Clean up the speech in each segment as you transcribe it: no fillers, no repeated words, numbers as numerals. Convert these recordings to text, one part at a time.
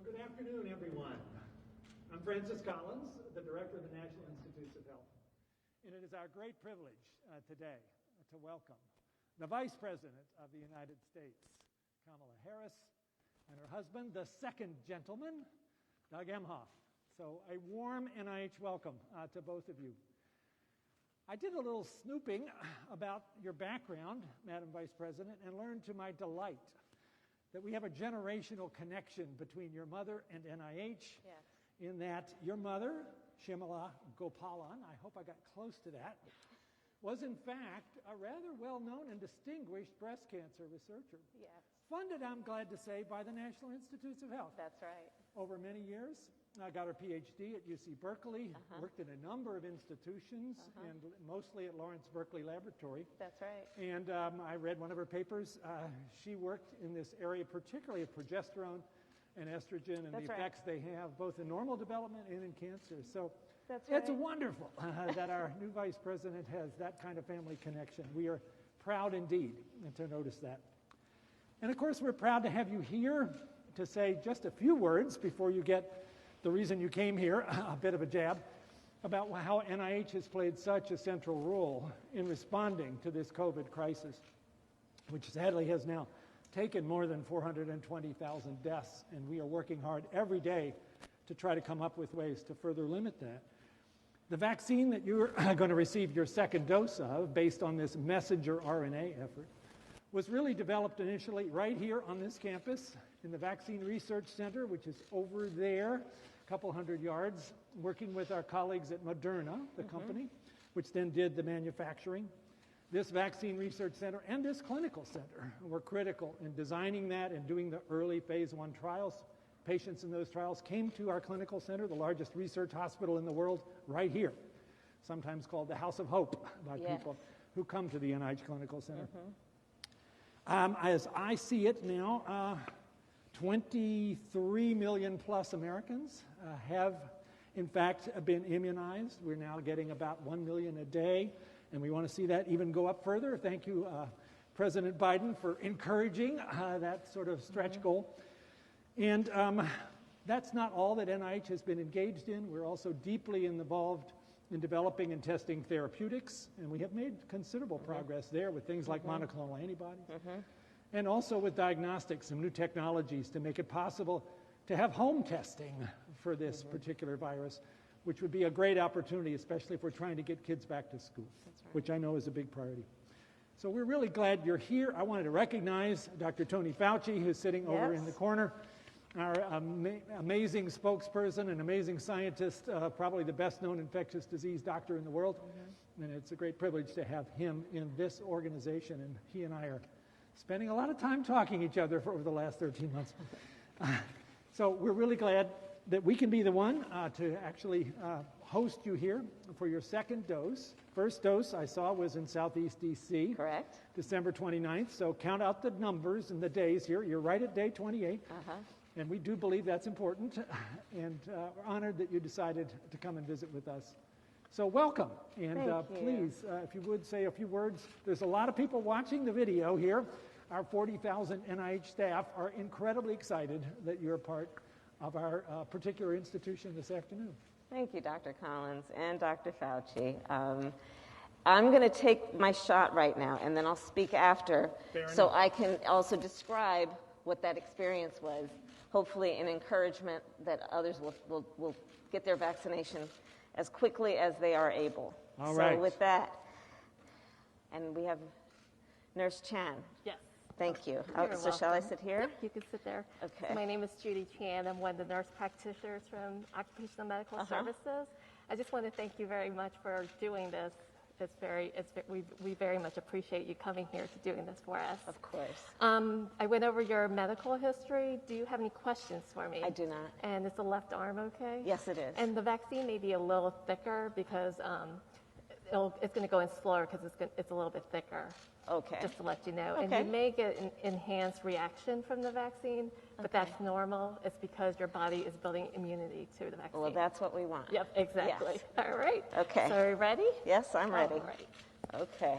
Well, good afternoon, everyone. I'm Francis Collins, the Director of the National Institutes of Health. And it is our great privilege today to welcome the Vice President of the United States, Kamala Harris, and her husband, the second gentleman, Doug Emhoff. So a warm NIH welcome to both of you. I did a little snooping about your background, Madam Vice President, and learned to my delight that we have a generational connection between your mother and NIH. Yes. In that your mother, Shyamala Gopalan, I hope I got close to that, was in fact a rather well-known and distinguished breast cancer researcher. Yes. Funded, I'm glad to say, by the National Institutes of Health. That's right. Over many years. I got her PhD at UC Berkeley, worked in a number of institutions, and mostly at Lawrence Berkeley Laboratory. That's right. And I read one of her papers. She worked in this area, particularly of progesterone and estrogen and the effects they have both in normal development and in cancer. So it's wonderful that our new Vice President has that kind of family connection. We are proud indeed to notice that. And of course, we're proud to have you here to say just a few words before you get the reason you came here, a bit of a jab, about how NIH has played such a central role in responding to this COVID crisis, which sadly has now taken more than 420,000 deaths, and we are working hard every day to try to come up with ways to further limit that. The vaccine that you're going to receive your second dose of, based on this messenger RNA effort, was really developed initially right here on this campus in the Vaccine Research Center, which is over there, a couple hundred yards, working with our colleagues at Moderna, the company, which then did the manufacturing. This Vaccine Research Center and this clinical center were critical in designing that and doing the early phase 1 trials. Patients in those trials came to our clinical center, the largest research hospital in the world, right here, sometimes called the House of Hope by people who come to the NIH Clinical Center. As I see it now, 23 million plus Americans have, in fact, been immunized. We're now getting about 1 million a day, and we want to see that even go up further. Thank you, President Biden, for encouraging that sort of stretch goal. And that's not all that NIH has been engaged in. We're also deeply involved in developing and testing therapeutics, and we have made considerable progress there with things like monoclonal antibodies, and also with diagnostics and new technologies to make it possible to have home testing for this particular virus, which would be a great opportunity, especially if we're trying to get kids back to school, which I know is a big priority. So we're really glad you're here. I wanted to recognize Dr. Tony Fauci, who's sitting over in the corner, our amazing spokesperson and amazing scientist, probably the best-known infectious disease doctor in the world. And it's a great privilege to have him in this organization. And he and I are spending a lot of time talking to each other for over the last 13 months. So we're really glad that we can be the one to actually host you here for your second dose. First dose I saw was in Southeast DC. Correct. December 29th. So count out the numbers and the days here. You're right at day 28. And we do believe that's important, and we're honored that you decided to come and visit with us. So welcome, and please, if you would say a few words. There's a lot of people watching the video here. Our 40,000 NIH staff are incredibly excited that you're a part of our particular institution this afternoon. Thank you, Dr. Collins and Dr. Fauci. I'm going to take my shot right now, and then I'll speak after, so I can also describe what that experience was. Hopefully an encouragement that others will get their vaccination as quickly as they are able. All right. So with that, and we have Nurse Chan. Yes. Thank you. So shall I sit here? Yep, you can sit there. Okay. So my name is Judy Chan. I'm one of the nurse practitioners from Occupational Medical Services. I just want to thank you very much for doing this. We very much appreciate you coming here to doing this for us. Of course. I went over your medical history. Do you have any questions for me? I do not. And is the left arm okay? Yes, it is. And the vaccine may be a little thicker because it's going to go in slower because it's a little bit thicker. Okay. Just to let you know. Okay. And you may get an enhanced reaction from the vaccine, but that's normal. It's because your body is building immunity to the vaccine. Well, that's what we want. Yep, exactly. Yes. All right. Okay. So are you ready? Yes, I'm ready. All right. Okay.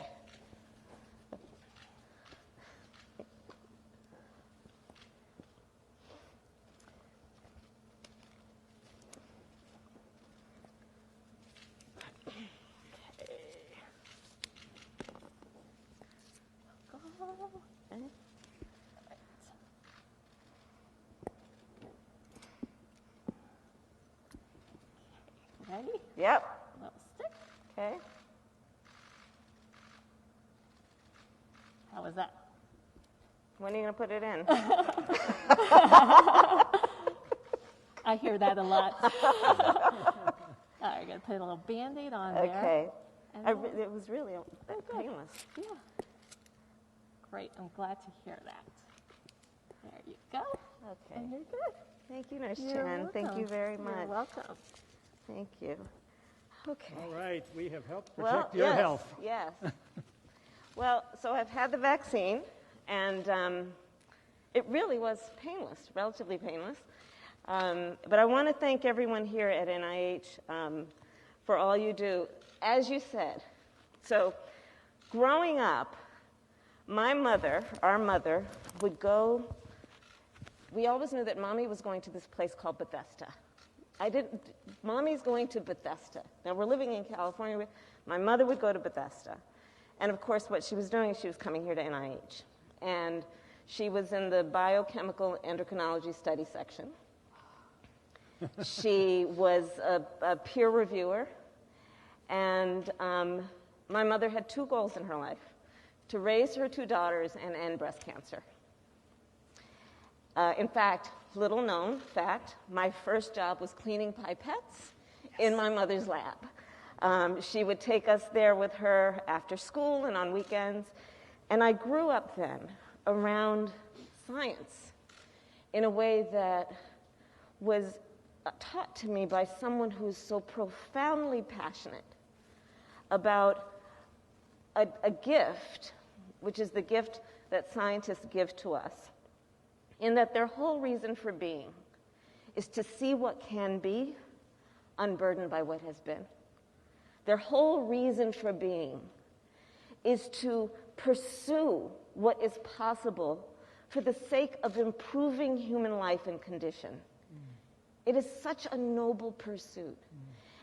Ready? Yep. Little stick. Okay. How was that? When are you going to put it in? I hear that a lot. All right, I'm going to put a little Band-Aid on there. Okay. And It was really painless. yeah. Great. I'm glad to hear that. There you go. Okay. And you're good. Thank you, Nurse You're Chen. Thank you welcome. very much. You're welcome. Thank you. Okay. All right, we have helped Well, protect your yes, health. Yes. Well, so I've had the vaccine, and it really was painless, relatively painless. But I want to thank everyone here at NIH for all you do. As you said, so growing up, my mother, our mother, would go. We always knew that Mommy was going to this place called Bethesda. Mommy's going to Bethesda. Now, we're living in California. My mother would go to Bethesda. And, of course, what she was doing is she was coming here to NIH. And she was in the biochemical endocrinology study section. She was a peer reviewer. And my mother had two goals in her life: to raise her two daughters and end breast cancer. In fact, little known fact, my first job was cleaning pipettes in my mother's lab. She would take us there with her after school and on weekends. And I grew up then around science in a way that was taught to me by someone who's so profoundly passionate about a gift, which is the gift that scientists give to us, in that their whole reason for being is to see what can be unburdened by what has been. Their whole reason for being is to pursue what is possible for the sake of improving human life and condition. It is such a noble pursuit.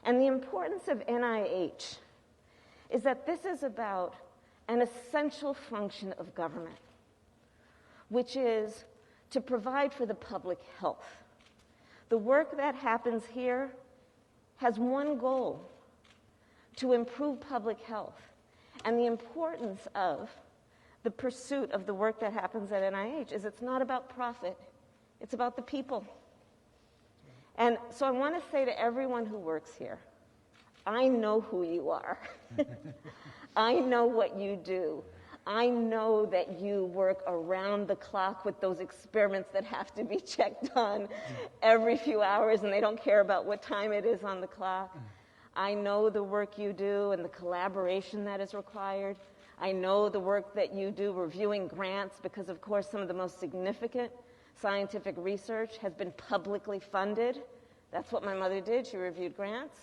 And the importance of NIH is that this is about an essential function of government, which is to provide for the public health. The work that happens here has one goal: to improve public health. And the importance of the pursuit of the work that happens at NIH is it's not about profit, it's about the people. And so I want to say to everyone who works here, I know who you are. I know what you do. I know that you work around the clock with those experiments that have to be checked on every few hours, and they don't care about what time it is on the clock. I know the work you do and the collaboration that is required. I know the work that you do reviewing grants, because, of course, some of the most significant scientific research has been publicly funded. That's what my mother did. She reviewed grants.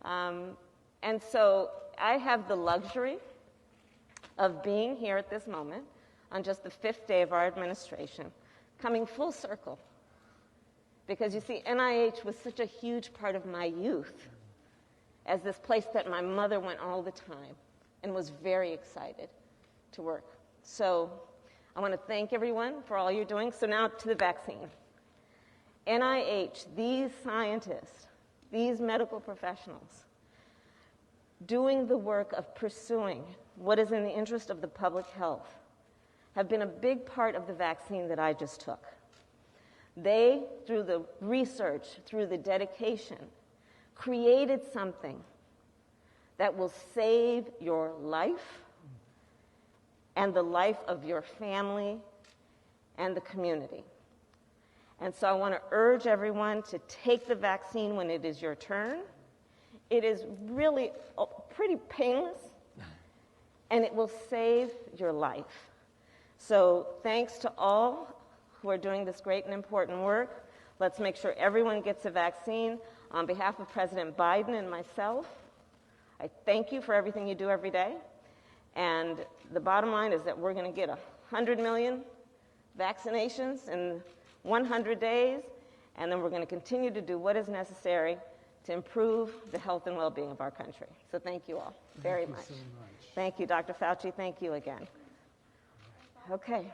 And so I have the luxury of being here at this moment on just the 5th day of our administration, coming full circle. Because, you see, NIH was such a huge part of my youth as this place that my mother went all the time and was very excited to work. So I want to thank everyone for all you're doing. So now to the vaccine. NIH, these scientists, these medical professionals, doing the work of pursuing what is in the interest of the public health, have been a big part of the vaccine that I just took. They, through the research, through the dedication, created something that will save your life and the life of your family and the community. And so I want to urge everyone to take the vaccine when it is your turn. It is really pretty painless, and it will save your life. So thanks to all who are doing this great and important work. Let's make sure everyone gets a vaccine. On behalf of President Biden and myself, I thank you for everything you do every day. And the bottom line is that we're going to get 100 million vaccinations in 100 days, and then we're going to continue to do what is necessary to improve the health and well-being of our country. So thank you all very much. Thank you so much. Thank you, Dr. Fauci. Thank you again. Okay.